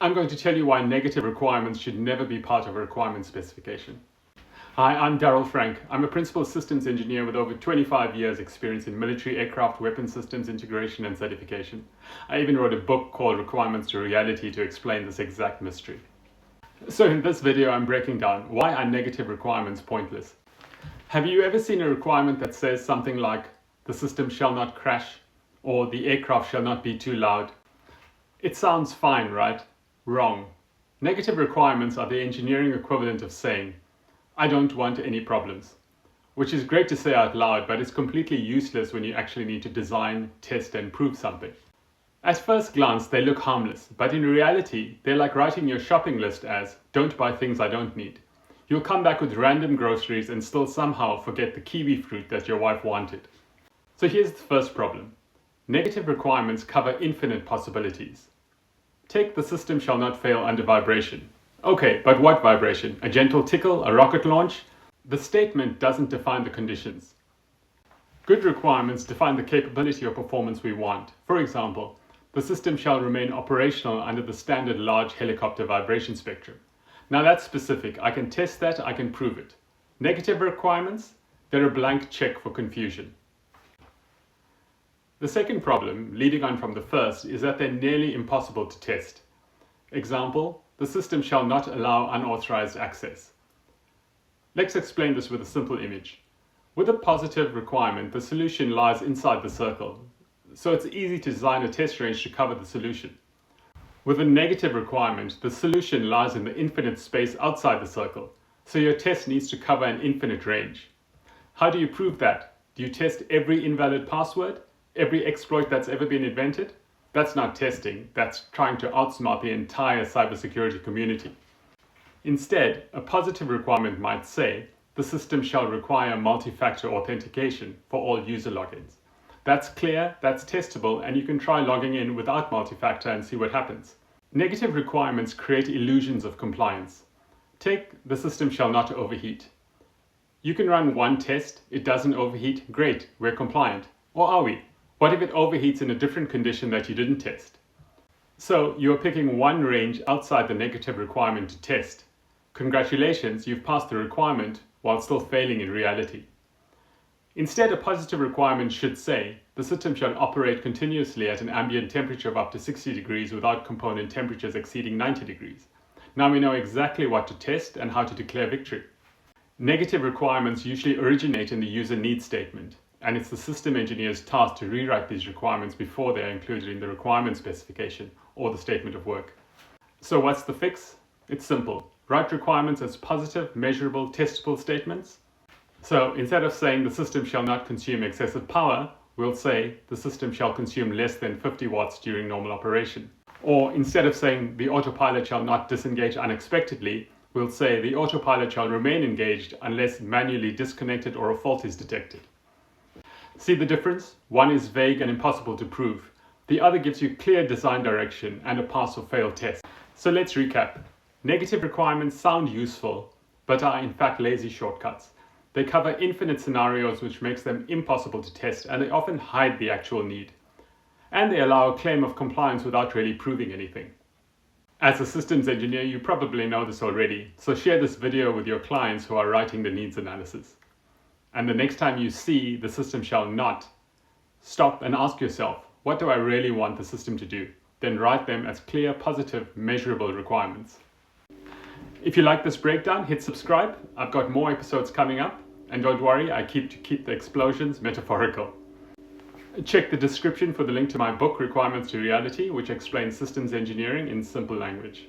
I'm going to tell you why negative requirements should never be part of a requirement specification. Hi, I'm Darryl Frank. I'm a principal systems engineer with over 25 years experience in military aircraft weapon systems integration and certification. I even wrote a book called Requirements to Reality to explain this exact mystery. So in this video, I'm breaking down why are negative requirements pointless. Have you ever seen a requirement that says something like, the system shall not crash, or the aircraft shall not be too loud? It sounds fine, right? Wrong. Negative requirements are the engineering equivalent of saying, I don't want any problems, which is great to say out loud, but it's completely useless when you actually need to design, test, and prove something. At first glance, they look harmless, but in reality, they're like writing your shopping list as, don't buy things I don't need. You'll come back with random groceries and still somehow forget the kiwi fruit that your wife wanted. So here's the first problem. Negative requirements cover infinite possibilities. Take the system shall not fail under vibration. Okay, but what vibration? A gentle tickle? A rocket launch? The statement doesn't define the conditions. Good requirements define the capability or performance we want. For example, the system shall remain operational under the standard large helicopter vibration spectrum. Now that's specific. I can test that, I can prove it. Negative requirements? They're a blank check for confusion. The second problem, leading on from the first, is that they're nearly impossible to test. Example, the system shall not allow unauthorized access. Let's explain this with a simple image. With a positive requirement, the solution lies inside the circle, so it's easy to design a test range to cover the solution. With a negative requirement, the solution lies in the infinite space outside the circle, so your test needs to cover an infinite range. How do you prove that? Do you test every invalid password? Every exploit that's ever been invented? That's not testing, that's trying to outsmart the entire cybersecurity community. Instead, a positive requirement might say, the system shall require multi-factor authentication for all user logins. That's clear, that's testable, and you can try logging in without multi-factor and see what happens. Negative requirements create illusions of compliance. Take the system shall not overheat. You can run one test, it doesn't overheat, great, we're compliant. Or are we? What if it overheats in a different condition that you didn't test? So you are picking one range outside the negative requirement to test. Congratulations, you've passed the requirement while still failing in reality. Instead, a positive requirement should say, the system shall operate continuously at an ambient temperature of up to 60 degrees without component temperatures exceeding 90 degrees. Now we know exactly what to test and how to declare victory. Negative requirements usually originate in the user needs statement, and it's the system engineer's task to rewrite these requirements before they are included in the requirement specification or the statement of work. So what's the fix? It's simple. Write requirements as positive, measurable, testable statements. So instead of saying the system shall not consume excessive power, we'll say the system shall consume less than 50 watts during normal operation. Or instead of saying the autopilot shall not disengage unexpectedly, we'll say the autopilot shall remain engaged unless manually disconnected or a fault is detected. See the difference? One is vague and impossible to prove. The other gives you clear design direction and a pass or fail test. So let's recap. Negative requirements sound useful, but are in fact lazy shortcuts. They cover infinite scenarios which makes them impossible to test, and they often hide the actual need. And they allow a claim of compliance without really proving anything. As a systems engineer, you probably know this already, so share this video with your clients who are writing the needs analysis. And the next time you see the system shall not, stop and ask yourself, what do I really want the system to do? Then write them as clear, positive, measurable requirements. If you like this breakdown, hit subscribe. I've got more episodes coming up. And don't worry, I keep the explosions metaphorical. Check the description for the link to my book, Requirements to Reality, which explains systems engineering in simple language.